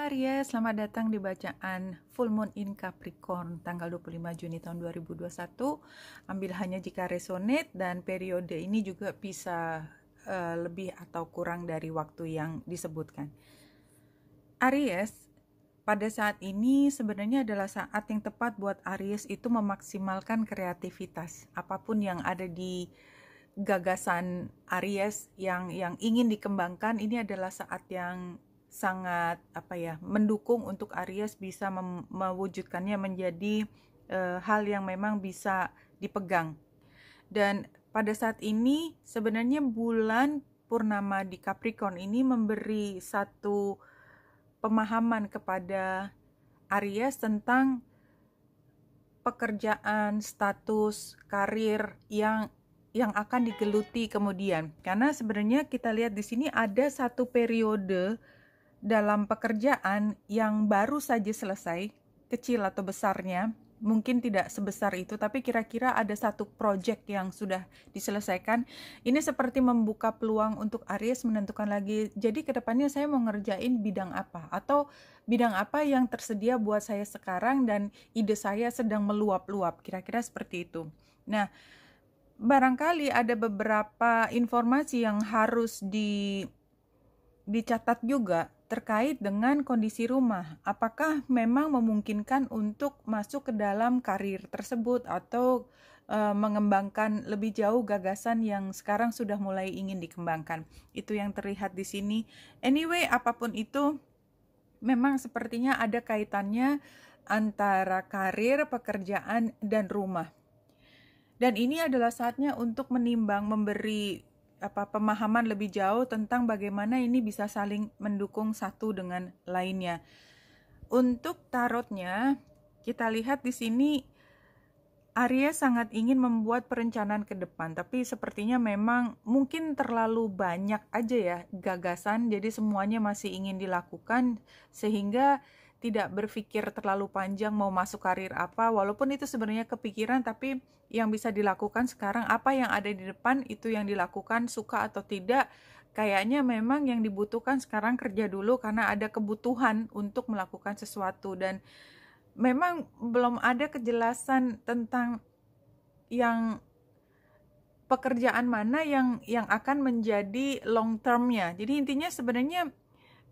Aries, selamat datang di bacaan Full Moon in Capricorn tanggal 25 Juni tahun 2021. Ambil hanya jika resonate dan periode ini juga bisa lebih atau kurang dari waktu yang disebutkan. Aries, pada saat ini sebenarnya adalah saat yang tepat buat Aries itu memaksimalkan kreativitas. Apapun yang ada di gagasan Aries yang ingin dikembangkan, ini adalah saat yang sangat mendukung untuk Aries bisa mewujudkannya menjadi hal yang memang bisa dipegang. Dan pada saat ini sebenarnya bulan purnama di Capricorn ini memberi satu pemahaman kepada Aries tentang pekerjaan, status, karir yang akan digeluti kemudian. Karena sebenarnya kita lihat di sini ada satu periode dalam pekerjaan yang baru saja selesai, kecil atau besarnya, mungkin tidak sebesar itu, tapi kira-kira ada satu project yang sudah diselesaikan. Ini seperti membuka peluang untuk Aries menentukan lagi, jadi kedepannya saya mau ngerjain bidang apa, atau bidang apa yang tersedia buat saya sekarang dan ide saya sedang meluap-luap, kira-kira seperti itu. Nah, barangkali ada beberapa informasi yang harus dicatat juga terkait dengan kondisi rumah. Apakah memang memungkinkan untuk masuk ke dalam karir tersebut atau mengembangkan lebih jauh gagasan yang sekarang sudah mulai ingin dikembangkan. Itu yang terlihat di sini. Anyway, apapun itu memang sepertinya ada kaitannya antara karir, pekerjaan, dan rumah. Dan ini adalah saatnya untuk menimbang, memberi pemahaman lebih jauh tentang bagaimana ini bisa saling mendukung satu dengan lainnya. Untuk tarotnya, kita lihat di sini Aries sangat ingin membuat perencanaan ke depan, tapi sepertinya memang mungkin terlalu banyak aja ya gagasan, jadi semuanya masih ingin dilakukan sehingga tidak berpikir terlalu panjang mau masuk karir apa, walaupun itu sebenarnya kepikiran, tapi yang bisa dilakukan sekarang apa yang ada di depan itu yang dilakukan, suka atau tidak. Kayaknya memang yang dibutuhkan sekarang kerja dulu karena ada kebutuhan untuk melakukan sesuatu, dan memang belum ada kejelasan tentang yang pekerjaan mana yang akan menjadi long termnya. Jadi intinya sebenarnya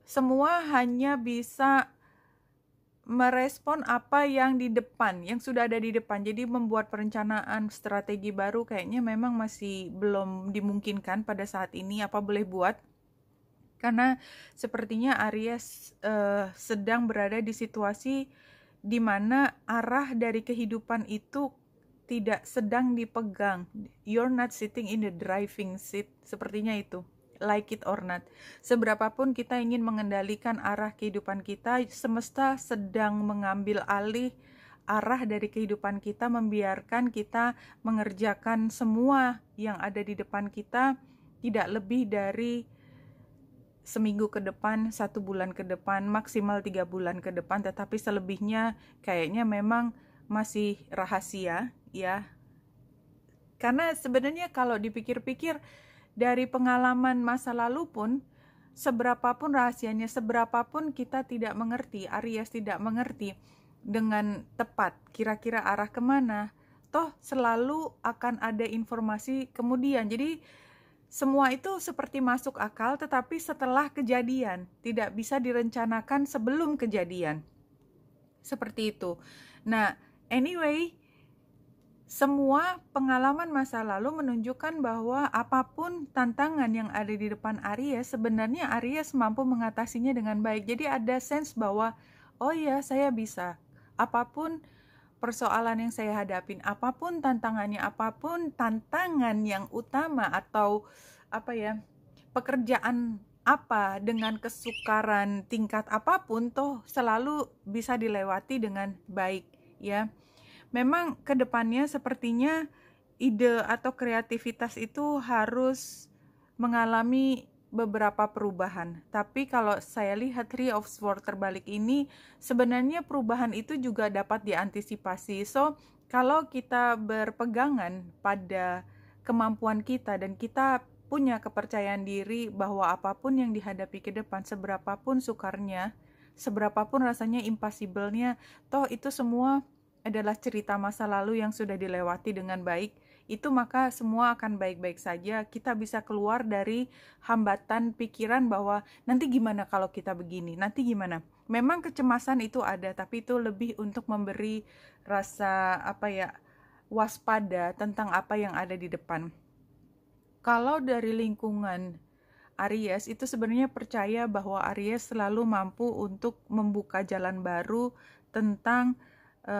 semua hanya bisa merespon apa yang di depan, yang sudah ada di depan. Jadi membuat perencanaan strategi baru kayaknya memang masih belum dimungkinkan pada saat ini. Apa boleh buat? Karena sepertinya Aries sedang berada di situasi di mana arah dari kehidupan itu tidak sedang dipegang. You're not sitting in the driving seat. Sepertinya itu. Like it or not. Seberapapun kita ingin mengendalikan arah kehidupan kita, semesta sedang mengambil alih arah dari kehidupan kita, membiarkan kita mengerjakan semua yang ada di depan kita, tidak lebih dari seminggu ke depan, 1 bulan ke depan, maksimal 3 bulan ke depan, tetapi selebihnya kayaknya memang masih rahasia ya. Karena sebenarnya kalau dipikir-pikir dari pengalaman masa lalu pun, seberapapun rahasianya, seberapapun kita tidak mengerti, Aries tidak mengerti dengan tepat kira-kira arah kemana, toh selalu akan ada informasi kemudian. Jadi semua itu seperti masuk akal, tetapi setelah kejadian, tidak bisa direncanakan sebelum kejadian. Seperti itu. Nah, anyway, semua pengalaman masa lalu menunjukkan bahwa apapun tantangan yang ada di depan Aries, sebenarnya Aries mampu mengatasinya dengan baik. Jadi ada sense bahwa, oh ya, saya bisa. Apapun persoalan yang saya hadapin, apapun tantangannya, apapun tantangan yang utama atau pekerjaan apa dengan kesukaran tingkat apapun, toh selalu bisa dilewati dengan baik ya. Memang kedepannya sepertinya ide atau kreativitas itu harus mengalami beberapa perubahan. Tapi kalau saya lihat Three of Swords terbalik ini, sebenarnya perubahan itu juga dapat diantisipasi. So, kalau kita berpegangan pada kemampuan kita dan kita punya kepercayaan diri bahwa apapun yang dihadapi ke depan, seberapapun sukarnya, seberapapun rasanya impossible-nya, toh itu semua adalah cerita masa lalu yang sudah dilewati dengan baik, itu maka semua akan baik-baik saja. Kita bisa keluar dari hambatan pikiran bahwa nanti gimana kalau kita begini, nanti gimana. Memang kecemasan itu ada, tapi itu lebih untuk memberi rasa waspada tentang apa yang ada di depan. Kalau dari lingkungan Aries itu sebenarnya percaya bahwa Aries selalu mampu untuk membuka jalan baru tentang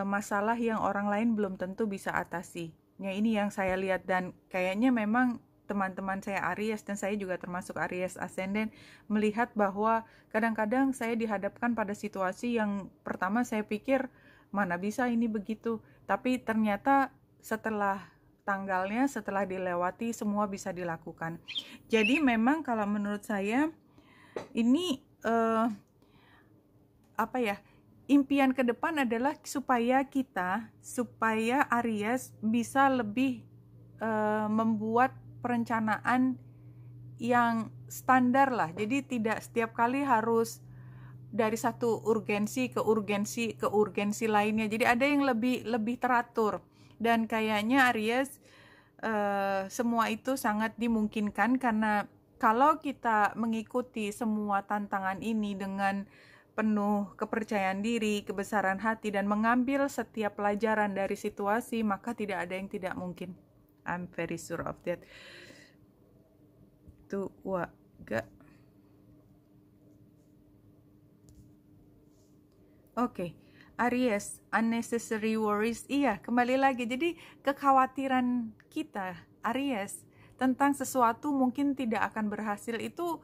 masalah yang orang lain belum tentu bisa atasi. Ya, ini yang saya lihat, dan kayaknya memang teman-teman saya Aries, dan saya juga termasuk Aries ascendant, melihat bahwa kadang-kadang saya dihadapkan pada situasi yang pertama saya pikir mana bisa ini begitu, tapi ternyata setelah tanggalnya, setelah dilewati, semua bisa dilakukan. Jadi memang kalau menurut saya ini impian ke depan adalah supaya Aries bisa lebih membuat perencanaan yang standar lah. Jadi tidak setiap kali harus dari satu urgensi ke urgensi lainnya. Jadi ada yang lebih teratur. Dan kayaknya Aries semua itu sangat dimungkinkan, karena kalau kita mengikuti semua tantangan ini dengan penuh kepercayaan diri, kebesaran hati, dan mengambil setiap pelajaran dari situasi, maka tidak ada yang tidak mungkin. I'm very sure of that. Tuh, Oke. Aries, unnecessary worries. Iya, kembali lagi. Jadi kekhawatiran kita, Aries, tentang sesuatu mungkin tidak akan berhasil itu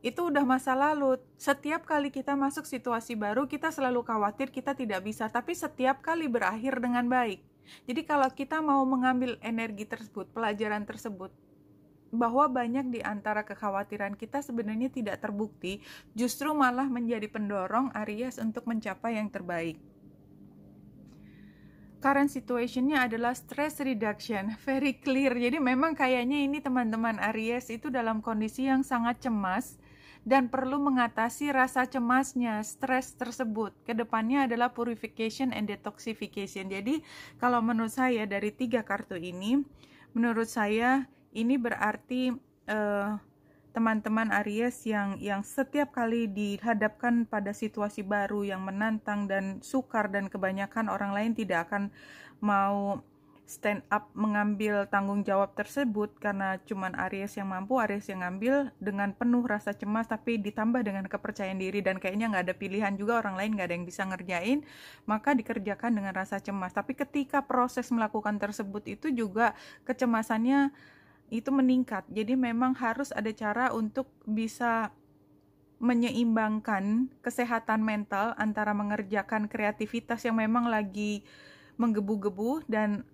udah masa lalu. Setiap kali kita masuk situasi baru, kita selalu khawatir kita tidak bisa, tapi setiap kali berakhir dengan baik. Jadi kalau kita mau mengambil energi tersebut, pelajaran tersebut, bahwa banyak di antara kekhawatiran kita sebenarnya tidak terbukti, justru malah menjadi pendorong Aries untuk mencapai yang terbaik. Current situationnya adalah stress reduction, very clear. Jadi memang kayaknya ini teman-teman Aries itu dalam kondisi yang sangat cemas, dan perlu mengatasi rasa cemasnya, stres tersebut. Kedepannya adalah purification and detoxification. Jadi kalau menurut saya dari 3 kartu ini, menurut saya ini berarti teman-teman Aries yang setiap kali dihadapkan pada situasi baru yang menantang dan sukar, dan kebanyakan orang lain tidak akan mau stand up mengambil tanggung jawab tersebut karena cuman Aries yang mampu, Aries yang ngambil dengan penuh rasa cemas, tapi ditambah dengan kepercayaan diri, dan kayaknya nggak ada pilihan juga, orang lain nggak ada yang bisa ngerjain, maka dikerjakan dengan rasa cemas. Tapi ketika proses melakukan tersebut itu juga kecemasannya itu meningkat. Jadi memang harus ada cara untuk bisa menyeimbangkan kesehatan mental antara mengerjakan kreativitas yang memang lagi menggebu-gebu, dan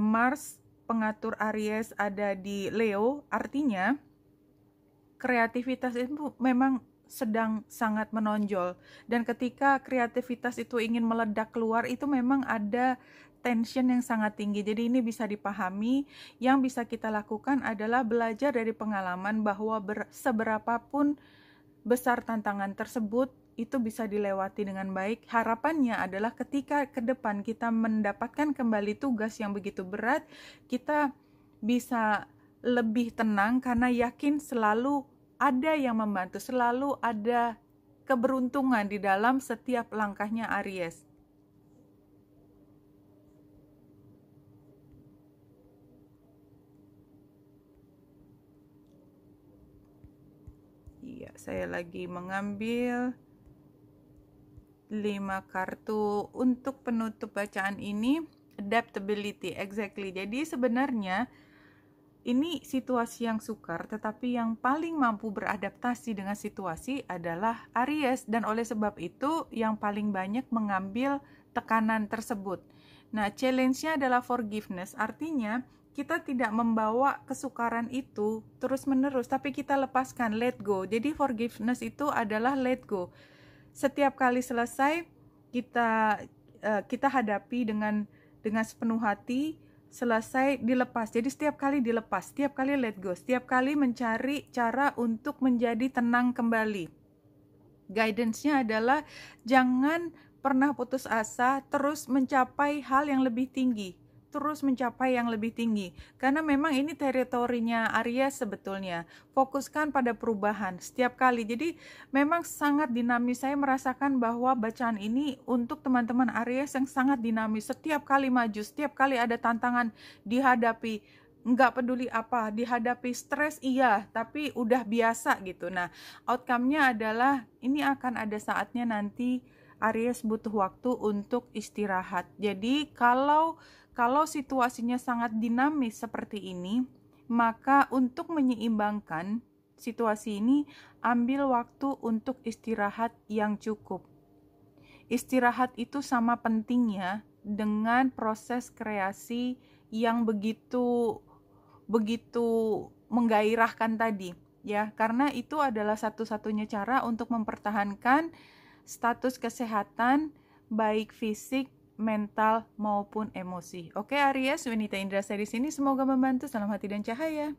Mars pengatur Aries ada di Leo, artinya kreativitas itu memang sedang sangat menonjol, dan ketika kreativitas itu ingin meledak keluar, itu memang ada tension yang sangat tinggi. Jadi ini bisa dipahami. Yang bisa kita lakukan adalah belajar dari pengalaman bahwa seberapapun besar tantangan tersebut, itu bisa dilewati dengan baik. Harapannya adalah ketika ke depan kita mendapatkan kembali tugas yang begitu berat, kita bisa lebih tenang karena yakin selalu ada yang membantu, selalu ada keberuntungan di dalam setiap langkahnya Aries. Iya, saya lagi mengambil 5 kartu untuk penutup bacaan ini. Adaptability, exactly. Jadi sebenarnya ini situasi yang sukar, tetapi yang paling mampu beradaptasi dengan situasi adalah Aries, dan oleh sebab itu yang paling banyak mengambil tekanan tersebut. Nah, challenge-nya adalah forgiveness, artinya kita tidak membawa kesukaran itu terus-menerus, tapi kita lepaskan, let go. Jadi forgiveness itu adalah let go. Setiap kali selesai kita hadapi dengan sepenuh hati, selesai dilepas. Jadi setiap kali dilepas, setiap kali let go, setiap kali mencari cara untuk menjadi tenang kembali. Guidance-nya adalah jangan pernah putus asa, terus mencapai hal yang lebih tinggi. Terus mencapai yang lebih tinggi. Karena memang ini teritorinya Aries sebetulnya. Fokuskan pada perubahan setiap kali. Jadi memang sangat dinamis. Saya merasakan bahwa bacaan ini untuk teman-teman Aries yang sangat dinamis. Setiap kali maju, setiap kali ada tantangan dihadapi. Nggak peduli apa, dihadapi stres iya, tapi udah biasa gitu. Nah, outcome-nya adalah ini akan ada saatnya nanti Aries butuh waktu untuk istirahat. Jadi kalau situasinya sangat dinamis seperti ini, maka untuk menyeimbangkan situasi ini, ambil waktu untuk istirahat yang cukup. Istirahat itu sama pentingnya dengan proses kreasi yang begitu menggairahkan tadi, ya, karena itu adalah satu-satunya cara untuk mempertahankan status kesehatan baik fisik, mental maupun emosi. Oke Aries, Winita Indrasari di sini, semoga membantu. Salam hati dan cahaya.